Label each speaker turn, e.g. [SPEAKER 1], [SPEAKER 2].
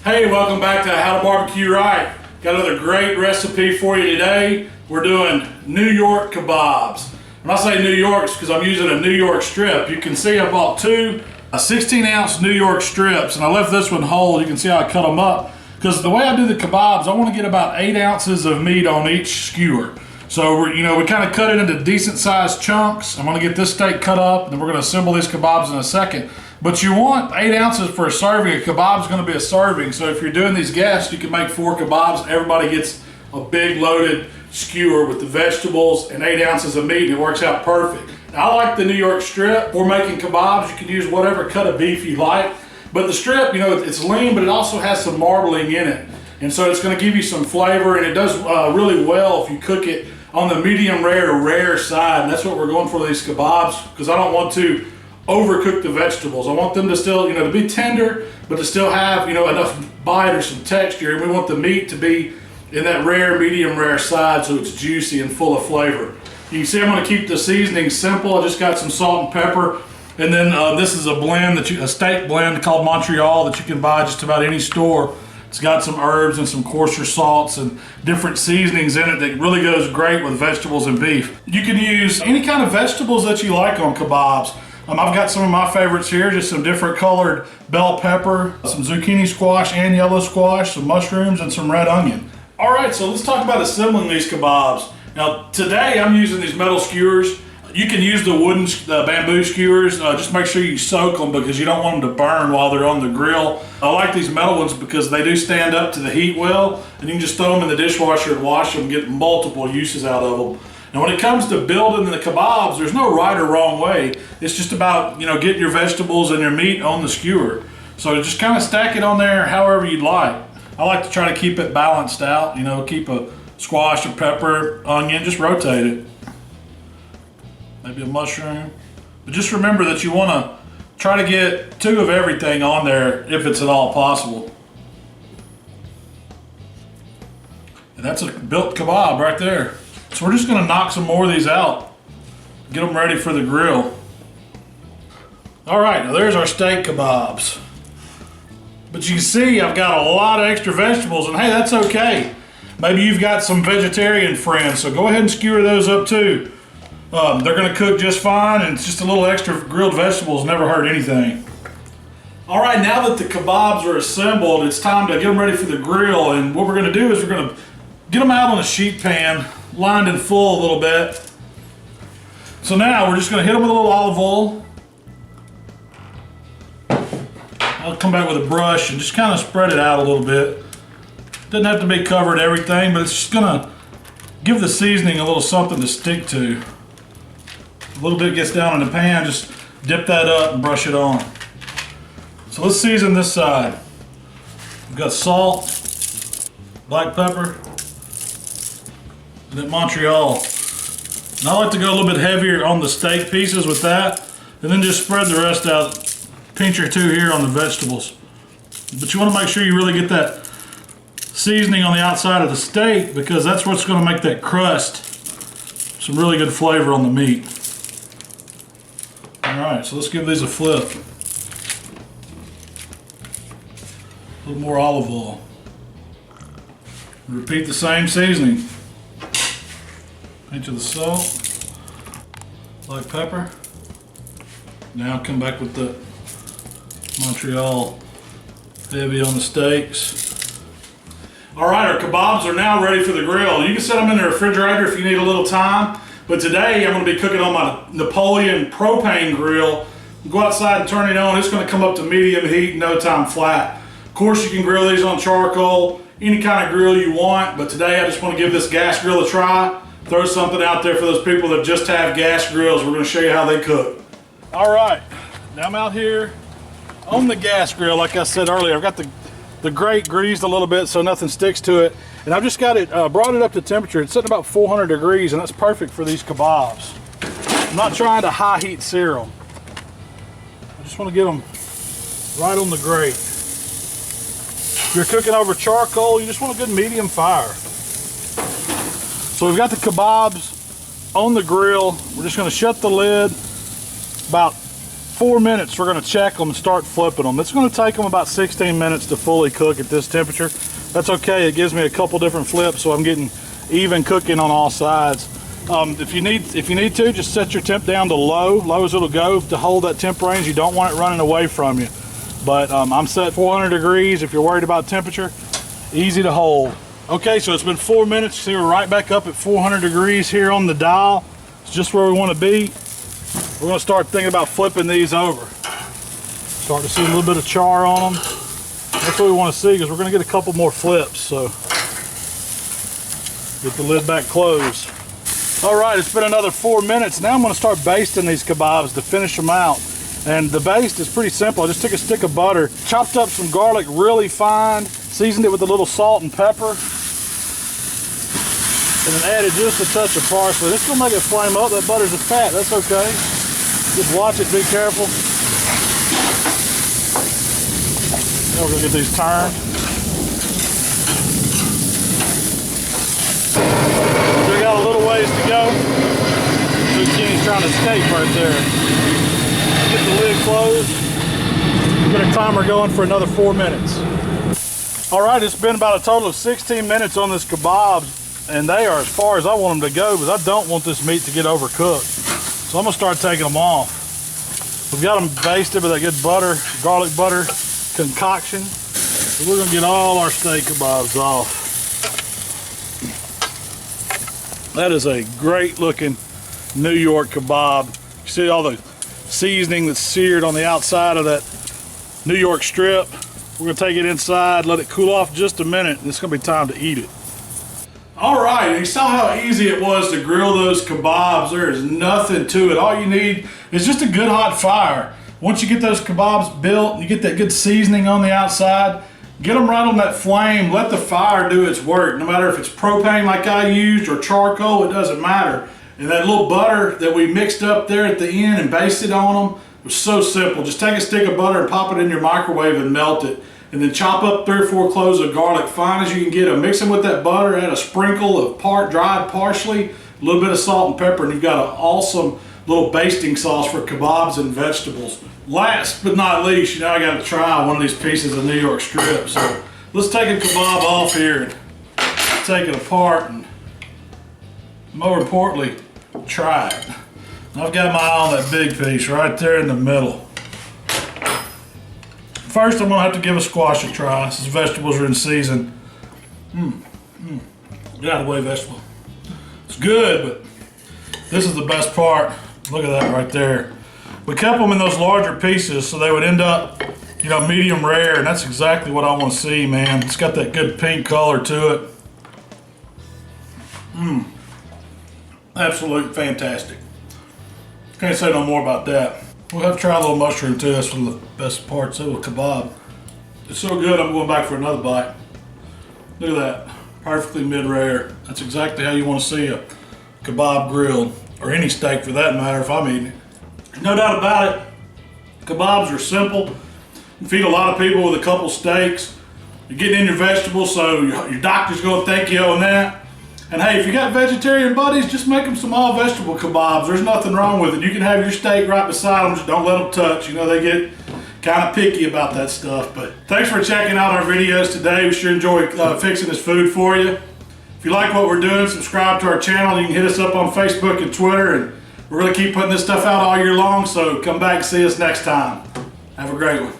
[SPEAKER 1] Hey, welcome back to How to Barbecue Right. Got another great recipe for you today. We're doing New York kebabs. When I say New York's because I'm using a New York strip. You can see I bought two 16-ounce New York strips, and I left this one whole. You can see how I cut them up. Because the way I do the kebabs, I want to get about 8 ounces of meat on each skewer. So we kind of cut it into decent sized chunks. I'm going to get this steak cut up, and then we're going to assemble these kebabs in a second. But you want 8 ounces for a serving. A kebab is going to be a serving. So if you're doing these guests, you can make 4 kebabs. Everybody gets a big loaded skewer with the vegetables and 8 ounces of meat, and it works out perfect. Now, I like the New York strip. For making kebabs, you can use whatever cut of beef you like. But the strip, it's lean, but it also has some marbling in it. And so it's going to give you some flavor, and it does really well if you cook it on the medium rare to rare side. And that's what we're going for these kebabs, because I don't want to overcook the vegetables. I want them to still, to be tender, but to still have, enough bite or some texture. And we want the meat to be in that rare, medium rare side so it's juicy and full of flavor. You can see I'm going to keep the seasoning simple. I just got some salt and pepper. And then this is a blend, a steak blend called Montreal that you can buy just about any store. It's got some herbs and some coarser salts and different seasonings in it that really goes great with vegetables and beef. You can use any kind of vegetables that you like on kebabs. I've got some of my favorites here, just some different colored bell pepper, some zucchini squash and yellow squash, some mushrooms, and some red onion. All right, so let's talk about assembling these kebabs. Now, today I'm using these metal skewers. You can use the bamboo skewers. Just make sure you soak them because you don't want them to burn while they're on the grill. I like these metal ones because they do stand up to the heat well, and you can just throw them in the dishwasher and wash them and get multiple uses out of them. And when it comes to building the kebabs, there's no right or wrong way. It's just about, getting your vegetables and your meat on the skewer. So just kind of stack it on there however you'd like. I like to try to keep it balanced out, keep a squash, a pepper, onion, just rotate it. Maybe a mushroom. But just remember that you want to try to get 2 of everything on there if it's at all possible. And that's a built kebab right there. So we're just going to knock some more of these out. Get them ready for the grill. All right, now there's our steak kebabs. But you can see I've got a lot of extra vegetables, and hey, that's okay. Maybe you've got some vegetarian friends, so go ahead and skewer those up too. They're going to cook just fine, and it's just a little extra grilled vegetables never hurt anything. All right, now that the kebabs are assembled, it's time to get them ready for the grill. And what we're going to do is we're going to get them out on a sheet pan, lined and full a little bit. So now we're just going to hit them with a little olive oil. I'll come back with a brush and just kind of spread it out a little bit. Doesn't have to be covered everything, but it's just going to give the seasoning a little something to stick to. A little bit gets down in the pan, just dip that up and brush it on. So let's season this side. We've got salt, black pepper, and then Montreal. And I like to go a little bit heavier on the steak pieces with that, and then just spread the rest out, pinch or 2 here on the vegetables. But you want to make sure you really get that seasoning on the outside of the steak, because that's what's going to make that crust some really good flavor on the meat. Alright, so let's give these a flip. A little more olive oil. Repeat the same seasoning. Pinch of the salt, black pepper. Now come back with the Montreal, heavy on the steaks. Alright, our kebabs are now ready for the grill. You can set them in the refrigerator if you need a little time. But today I'm going to be cooking on my Napoleon propane grill. Go outside and turn it on. It's going to come up to medium heat in no time flat. Of course, you can grill these on charcoal, any kind of grill you want. But today I just want to give this gas grill a try. Throw something out there for those people that just have gas grills. We're going to show you how they cook. All right, now I'm out here on the gas grill. Like I said earlier, I've got the grate greased a little bit so nothing sticks to it. And I've just got it, brought it up to temperature. It's sitting about 400 degrees, and that's perfect for these kebabs. I'm not trying to high heat sear them. I just want to get them right on the grate. If you're cooking over charcoal, you just want a good medium fire. So we've got the kebabs on the grill. We're just going to shut the lid about 4 minutes, we're gonna check them and start flipping them. It's gonna take them about 16 minutes to fully cook at this temperature. That's okay, it gives me a couple different flips so I'm getting even cooking on all sides. If you need to, just set your temp down to low as it'll go to hold that temp range. You don't want it running away from you. But I'm set 400 degrees if you're worried about temperature. Easy to hold. Okay, so it's been 4 minutes. See, we're right back up at 400 degrees here on the dial. It's just where we want to be. We're going to start thinking about flipping these over. Start to see a little bit of char on them. That's what we want to see because we're going to get a couple more flips. So get the lid back closed. All right, it's been another 4 minutes. Now I'm going to start basting these kebabs to finish them out. And the baste is pretty simple. I just took a stick of butter, chopped up some garlic really fine, seasoned it with a little salt and pepper, and then added just a touch of parsley. This is going to make it flame up. That butter's a fat. That's okay. Just watch it. Be careful. Now we're going to get these turned. We got a little ways to go. Zucchini's trying to escape right there. Get the lid closed. We've got a timer going for another 4 minutes. All right, it's been about a total of 16 minutes on this kebabs, and they are as far as I want them to go because I don't want this meat to get overcooked. So I'm gonna start taking them off. We've got them basted with that good butter, garlic butter concoction. So we're gonna get all our steak kebabs off. That is a great looking New York kebab. You see all the seasoning that's seared on the outside of that New York strip. We're gonna take it inside, let it cool off just a minute, and it's gonna be time to eat it. All right, you saw how easy it was to grill those kebabs. There is nothing to it. All you need is just a good hot fire. Once you get those kebabs built, and you get that good seasoning on the outside, get them right on that flame, let the fire do its work. No matter if it's propane like I used or charcoal, it doesn't matter. And that little butter that we mixed up there at the end and basted on them was so simple. Just take a stick of butter and pop it in your microwave and melt it. And then chop up 3 or 4 cloves of garlic, fine as you can get them. Mix them with that butter, add a sprinkle of dried parsley, a little bit of salt and pepper, and you've got an awesome little basting sauce for kebabs and vegetables. Last but not least, you know I gotta try one of these pieces of New York strip. So let's take a kebab off here and take it apart and, more importantly, try it. I've got my eye on that big piece right there in the middle. First, I'm gonna have to give a squash a try since vegetables are in season. Get out of the way, vegetable. It's good, but this is the best part. Look at that right there. We kept them in those larger pieces so they would end up, you know, medium rare, and that's exactly what I want to see, man. It's got that good pink color to it. Absolutely fantastic. Can't say no more about that. We'll have to try a little mushroom too. That's one of the best parts of a kebab. It's so good, I'm going back for another bite. Look at that, perfectly mid-rare. That's exactly how you want to see a kebab grilled, or any steak for that matter if I'm eating it. No doubt about it, kebabs are simple. You feed a lot of people with a couple steaks. You're getting in your vegetables, so your doctor's going to thank you on that. And hey, if you got vegetarian buddies, just make them some all vegetable kebabs. There's nothing wrong with it. You can have your steak right beside them, just don't let them touch. You know, they get kind of picky about that stuff. But thanks for checking out our videos today. We sure enjoy fixing this food for you. If you like what we're doing, subscribe to our channel. You can hit us up on Facebook and Twitter, and we're going to keep putting this stuff out all year long, so come back and see us next time. Have a great one.